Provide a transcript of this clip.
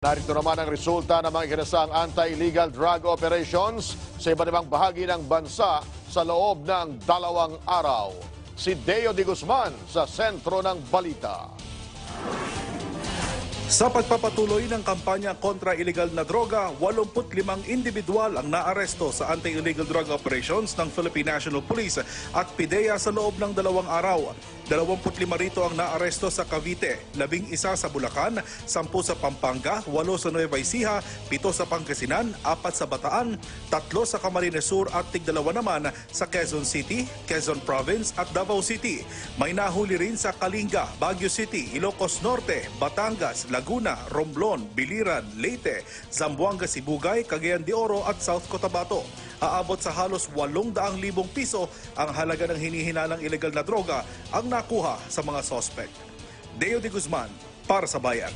Narito naman ang resulta ng mga ikinasang anti-illegal drug operations sa iba't ibang bahagi ng bansa sa loob ng 2 araw. Si Deo de Guzman sa sentro ng balita. Sa pagpapatuloy ng kampanya kontra illegal na droga, 85 individual ang naaresto sa anti-illegal drug operations ng Philippine National Police at PIDEA sa loob ng 2 araw. 25 rito ang naaresto sa Cavite, 11 sa Bulacan, 10 sa Pampanga, 8 sa Nueva Ecija, 7 sa Pangasinan, 4 sa Bataan, 3 sa Camarines Sur at 2 naman sa Quezon City, Quezon Province at Davao City. May nahuli rin sa Kalinga, Baguio City, Ilocos Norte, Batangas, Laguna, Romblon, Biliran, Leyte, Zamboanga, Sibugay, Cagayan de Oro at South Cotabato. Aabot sa halos 800,000 piso ang halaga ng hinihinalang ilegal na droga ang nakuha sa mga sospek. Deo de Guzman para sa Bayan.